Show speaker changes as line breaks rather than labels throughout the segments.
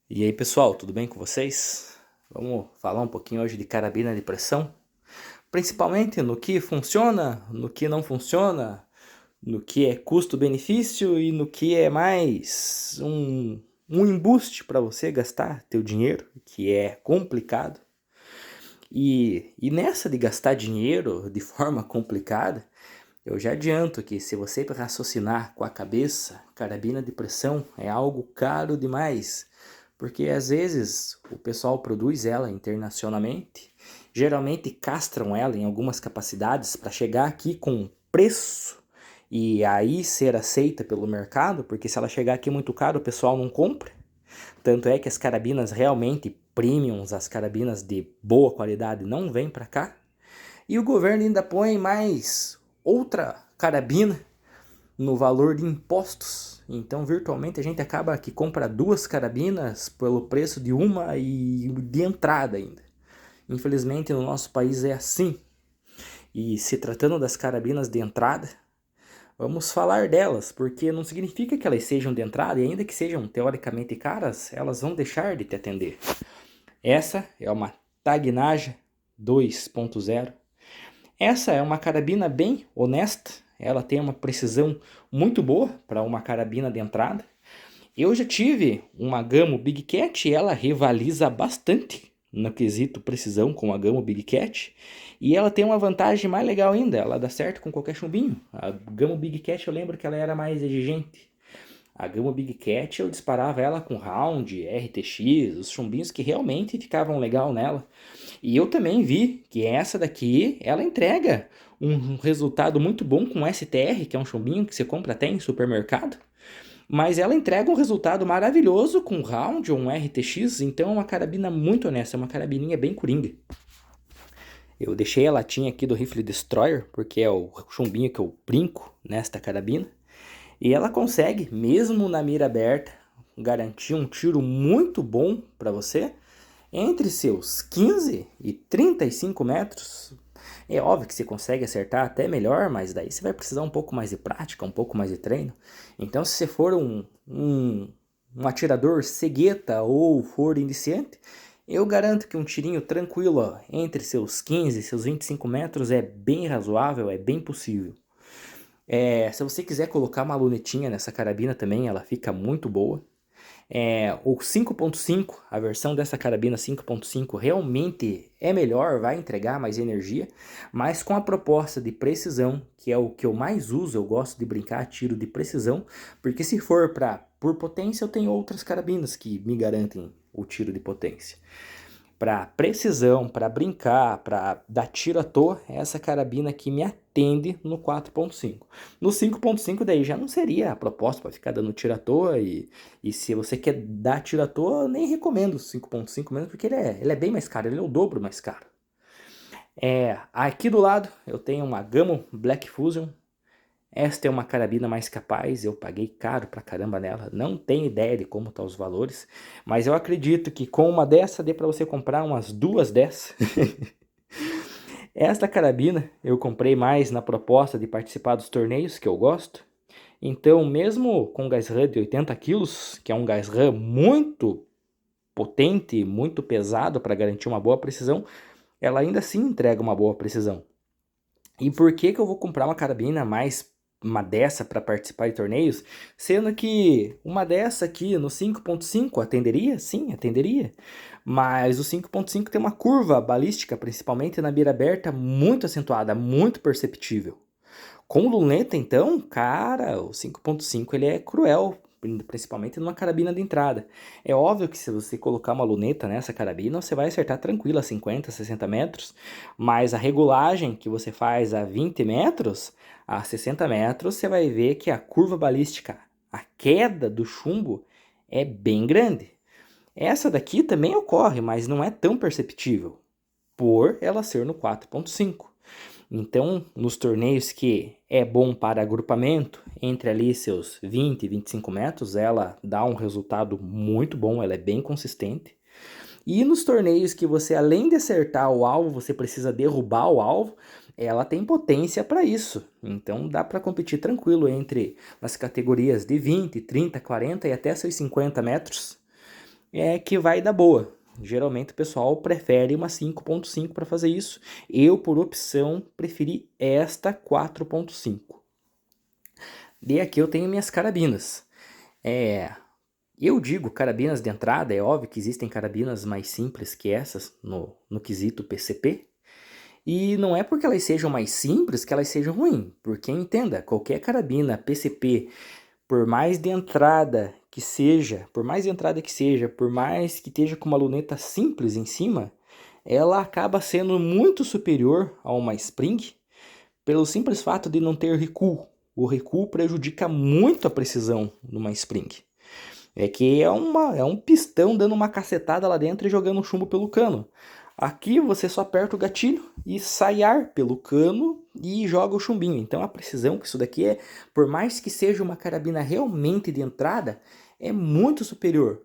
E aí pessoal, tudo bem com vocês? Vamos falar um pouquinho hoje de carabina de pressão, principalmente no que funciona, no que não funciona, no que é custo-benefício e no que é mais um embuste para você gastar teu dinheiro, que é complicado. E nessa de gastar dinheiro de forma complicada, eu já adianto que se você raciocinar com a cabeça, carabina de pressão é algo caro demais, porque às vezes o pessoal produz ela internacionalmente, geralmente castram ela em algumas capacidades para chegar aqui com preço e aí ser aceita pelo mercado, porque se ela chegar aqui muito caro o pessoal não compra. Tanto é que as carabinas realmente premiums, as carabinas de boa qualidade não vêm para cá. E o governo ainda põe mais outra carabina no valor de impostos. Então, virtualmente, a gente acaba que compra duas carabinas pelo preço de uma e de entrada ainda. Infelizmente, no nosso país é assim. E se tratando das carabinas de entrada, vamos falar delas, porque não significa que elas sejam de entrada, e ainda que sejam teoricamente caras, elas vão deixar de te atender. Essa é uma Tagnaja 2.0. Essa é uma carabina bem honesta, ela tem uma precisão muito boa para uma carabina de entrada. Eu já tive uma Gamo Big Cat e ela rivaliza bastante no quesito precisão com a Gamo Big Cat. E ela tem uma vantagem mais legal ainda, ela dá certo com qualquer chumbinho. A Gamo Big Cat eu lembro que ela era mais exigente. A Gamo Big Cat eu disparava ela com Round, RTX, os chumbinhos que realmente ficavam legal nela. E eu também vi que essa daqui, ela entrega um resultado muito bom com STR, que é um chumbinho que você compra até em supermercado. Mas ela entrega um resultado maravilhoso com Round ou um RTX, então é uma carabina muito honesta, é uma carabininha bem coringa. Eu deixei a latinha aqui do Rifle Destroyer, porque é o chumbinho que eu brinco nesta carabina. E ela consegue, mesmo na mira aberta, garantir um tiro muito bom para você entre seus 15 e 35 metros. É óbvio que você consegue acertar até melhor, mas daí você vai precisar um pouco mais de prática, um pouco mais de treino. Então, se você for um atirador cegueta ou for iniciante, eu garanto que um tirinho tranquilo ó, entre seus 15 e seus 25 metros é bem razoável, é bem possível. Se você quiser colocar uma lunetinha nessa carabina também, ela fica muito boa. O 5.5, a versão dessa carabina 5.5 realmente é melhor, vai entregar mais energia, mas com a proposta de precisão, que é o que eu mais uso, eu gosto de brincar tiro de precisão, porque se for por potência, eu tenho outras carabinas que me garantem o tiro de potência. Para precisão, para brincar, para dar tiro à toa, é essa carabina que me atende no 4.5. No 5.5 daí já não seria a proposta para ficar dando tiro à toa e se você quer dar tiro à toa, eu nem recomendo o 5.5 mesmo, porque ele é bem mais caro, ele é o dobro mais caro. Aqui do lado eu tenho uma Gamo Black Fusion. Esta é uma carabina mais capaz, eu paguei caro pra caramba nela, não tenho ideia de como estão os valores, mas eu acredito que com uma dessa dê para você comprar umas duas dessas. Esta carabina eu comprei mais na proposta de participar dos torneios que eu gosto, então mesmo com gás RAM de 80 quilos, que é um gás RAM muito potente, muito pesado para garantir uma boa precisão, ela ainda assim entrega uma boa precisão. E por que que eu vou comprar uma carabina mais uma dessa para participar de torneios, sendo que uma dessa aqui no 5.5 atenderia? Sim, atenderia. Mas o 5.5 tem uma curva balística, principalmente na mira aberta, muito acentuada, muito perceptível. Com luneta, então, cara, o 5.5 ele é cruel, principalmente numa carabina de entrada. É óbvio que se você colocar uma luneta nessa carabina, você vai acertar tranquilo a 50, 60 metros, mas a regulagem que você faz a 20 metros, a 60 metros, você vai ver que a curva balística, a queda do chumbo é bem grande. Essa daqui também ocorre, mas não é tão perceptível, por ela ser no 4.5. Então, nos torneios que é bom para agrupamento, entre ali seus 20 e 25 metros, ela dá um resultado muito bom, ela é bem consistente. E nos torneios que você, além de acertar o alvo, você precisa derrubar o alvo, ela tem potência para isso. Então, dá para competir tranquilo entre nas categorias de 20, 30, 40 e até seus 50 metros. é que vai dar boa. Geralmente o pessoal prefere uma 5.5 para fazer isso. Eu, por opção, preferi esta 4.5. E aqui eu tenho minhas carabinas. Eu digo carabinas de entrada, é óbvio que existem carabinas mais simples que essas no quesito PCP. E não é porque elas sejam mais simples que elas sejam ruins. Porque entenda, qualquer carabina PCP, por mais de entrada que seja, por mais que esteja com uma luneta simples em cima, ela acaba sendo muito superior a uma Spring pelo simples fato de não ter recuo. O recuo prejudica muito a precisão numa Spring. É que é um pistão dando uma cacetada lá dentro e jogando chumbo pelo cano. Aqui você só aperta o gatilho e sai ar pelo cano e joga o chumbinho. Então a precisão que isso daqui é, por mais que seja uma carabina realmente de entrada, é muito superior.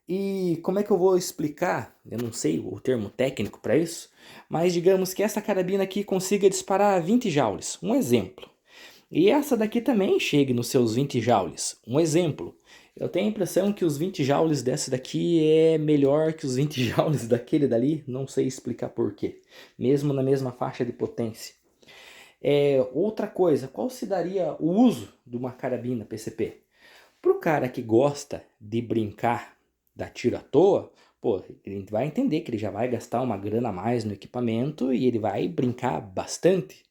E como é que eu vou explicar? Eu não sei o termo técnico para isso, mas digamos que essa carabina aqui consiga disparar 20 joules, um exemplo. E essa daqui também chegue nos seus 20 joules, um exemplo. Eu tenho a impressão que os 20 joules dessa daqui é melhor que os 20 joules daquele dali, não sei explicar porquê, mesmo na mesma faixa de potência. Outra coisa, qual se daria o uso de uma carabina PCP? Para o cara que gosta de brincar, dar tiro à toa, pô, ele vai entender que ele já vai gastar uma grana a mais no equipamento e ele vai brincar bastante.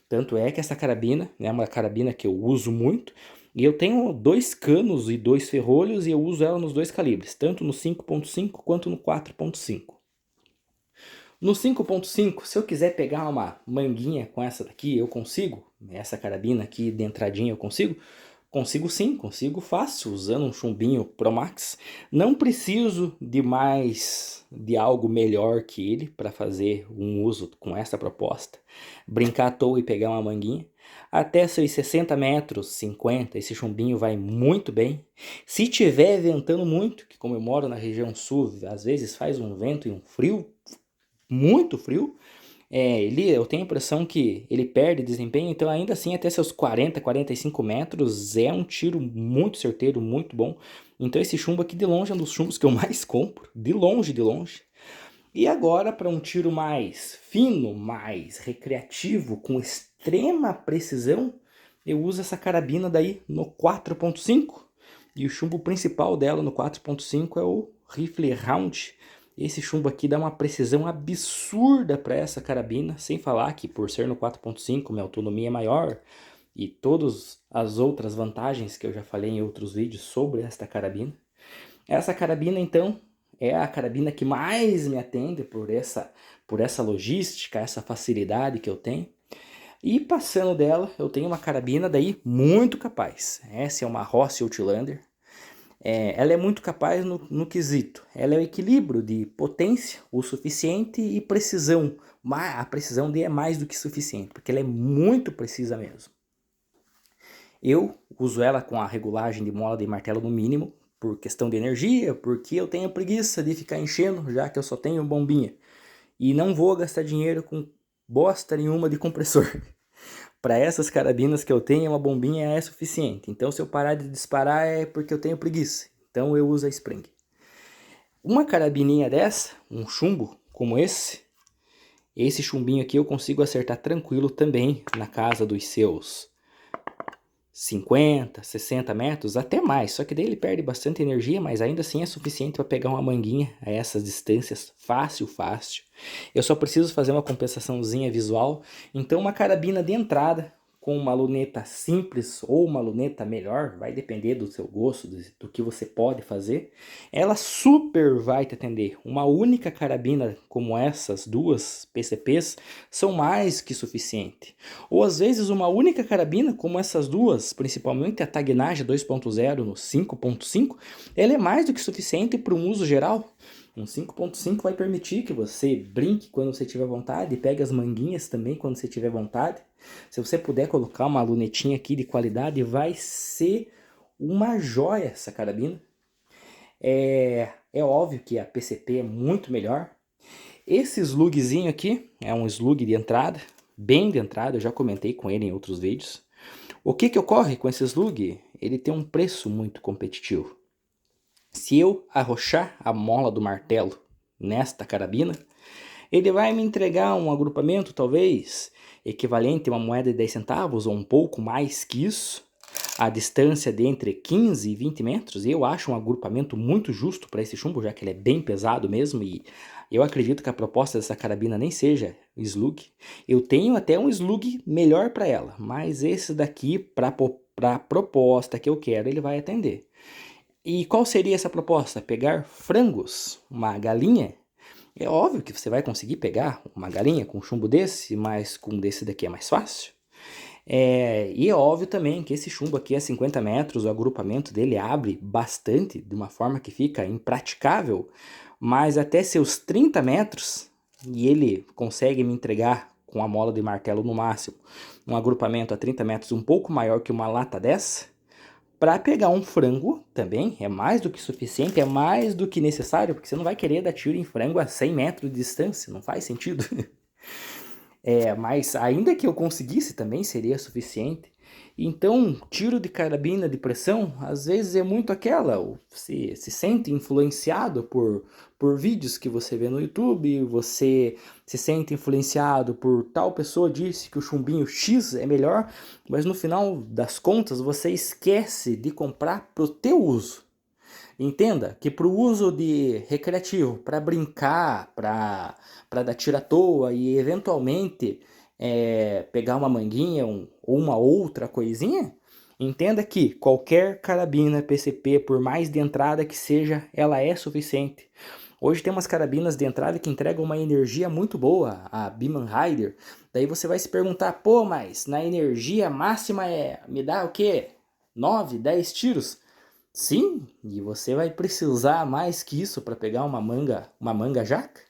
Tanto é que essa carabina é uma carabina que eu uso muito. E eu tenho 2 canos e 2 ferrolhos e eu uso ela nos 2 calibres, tanto no 5.5 quanto no 4.5. No 5.5, se eu quiser pegar uma manguinha com essa daqui, eu consigo. Essa carabina aqui de entradinha eu consigo. Consigo sim, consigo fácil, usando um chumbinho Pro Max. Não preciso de algo melhor que ele para fazer um uso com essa proposta. Brincar à toa e pegar uma manguinha. Até seus 60 metros, 50, esse chumbinho vai muito bem. Se tiver ventando muito, que como eu moro na região sul, às vezes faz um vento e um frio, muito frio, eu tenho a impressão que ele perde desempenho, então ainda assim até seus 40, 45 metros é um tiro muito certeiro, muito bom. Então esse chumbo aqui de longe é um dos chumbos que eu mais compro, de longe, de longe. E agora para um tiro mais fino, mais recreativo, com extrema precisão, eu uso essa carabina daí no 4.5. E o chumbo principal dela no 4.5 é o rifle round. Esse chumbo aqui dá uma precisão absurda para essa carabina, sem falar que por ser no 4.5 minha autonomia é maior e todas as outras vantagens que eu já falei em outros vídeos sobre esta carabina. Essa carabina então é a carabina que mais me atende por essa logística, essa facilidade que eu tenho. E passando dela, eu tenho uma carabina daí muito capaz. Essa é uma Rossi Outlander. Ela é muito capaz no quesito. Ela é o equilíbrio de potência o suficiente e precisão. Mas a precisão dele é mais do que suficiente, porque ela é muito precisa mesmo. Eu uso ela com a regulagem de mola de martelo no mínimo, por questão de energia, porque eu tenho preguiça de ficar enchendo, já que eu só tenho bombinha. E não vou gastar dinheiro com bosta nenhuma de compressor. Para essas carabinas que eu tenho, uma bombinha é suficiente. Então, se eu parar de disparar é porque eu tenho preguiça. Então, eu uso a Spring. Uma carabininha dessa, um chumbo como esse chumbinho aqui eu consigo acertar tranquilo também na casa dos seus 50, 60 metros, até mais. Só que daí ele perde bastante energia, mas ainda assim é suficiente para pegar uma manguinha a essas distâncias fácil, fácil. Eu só preciso fazer uma compensaçãozinha visual. Então uma carabina de entrada com uma luneta simples ou uma luneta melhor, vai depender do seu gosto, do que você pode fazer. Ela super vai te atender. Uma única carabina como essas duas PCPs são mais que suficiente. Ou às vezes uma única carabina como essas duas, principalmente a Tag Naja 2.0 no 5.5, ela é mais do que suficiente para um uso geral. Um 5.5 vai permitir que você brinque quando você tiver vontade, pegue as manguinhas também quando você tiver vontade. Se você puder colocar uma lunetinha aqui de qualidade, vai ser uma joia essa carabina. É óbvio que a PCP é muito melhor. Esse slugzinho aqui é um slug de entrada, bem de entrada, eu já comentei com ele em outros vídeos. O que ocorre com esse slug? Ele tem um preço muito competitivo. Se eu arrochar a mola do martelo nesta carabina, ele vai me entregar um agrupamento talvez equivalente a uma moeda de 10 centavos ou um pouco mais que isso, a distância de entre 15 e 20 metros. Eu acho um agrupamento muito justo para esse chumbo, já que ele é bem pesado mesmo, e eu acredito que a proposta dessa carabina nem seja slug. Eu tenho até um slug melhor para ela, mas esse daqui, para a proposta que eu quero, ele vai atender. E qual seria essa proposta? Pegar frangos, uma galinha. É óbvio que você vai conseguir pegar uma galinha com um chumbo desse, mas com desse daqui é mais fácil. E é óbvio também que esse chumbo aqui é 50 metros, o agrupamento dele abre bastante, de uma forma que fica impraticável, mas até seus 30 metros, e ele consegue me entregar com a mola de martelo no máximo, um agrupamento a 30 metros um pouco maior que uma lata dessa, para pegar um frango também é mais do que suficiente, é mais do que necessário, porque você não vai querer dar tiro em frango a 100 metros de distância, não faz sentido. Mas ainda que eu conseguisse também seria suficiente. Então, tiro de carabina de pressão, às vezes é muito aquela, você se sente influenciado por vídeos que você vê no YouTube, você se sente influenciado por tal pessoa disse que o chumbinho X é melhor, mas no final das contas você esquece de comprar para o teu uso. Entenda que para o uso de recreativo, para brincar, para dar tiro à toa e eventualmente pegar uma manguinha ou uma outra coisinha, entenda que qualquer carabina PCP, por mais de entrada que seja, ela é suficiente. Hoje tem umas carabinas de entrada que entregam uma energia muito boa, a Beeman Rider. Daí você vai se perguntar, pô, mas na energia máxima me dá o quê? 9, 10 tiros? Sim, e você vai precisar mais que isso para pegar uma manga jaca.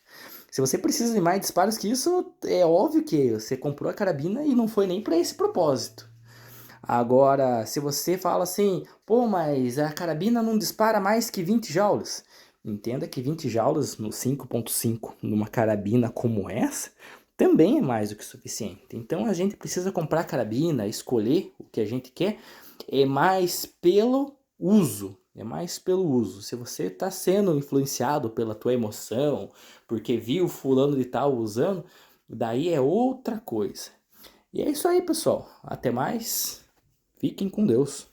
Se você precisa de mais disparos que isso, é óbvio que você comprou a carabina e não foi nem para esse propósito. Agora, se você fala assim, pô, mas a carabina não dispara mais que 20 joules. Entenda que 20 joules no 5.5 numa carabina como essa também é mais do que suficiente. Então a gente precisa comprar a carabina, escolher o que a gente quer, é mais pelo uso. É mais pelo uso. Se você está sendo influenciado pela tua emoção, porque viu fulano de tal usando, daí é outra coisa. E é isso aí, pessoal. Até mais. Fiquem com Deus.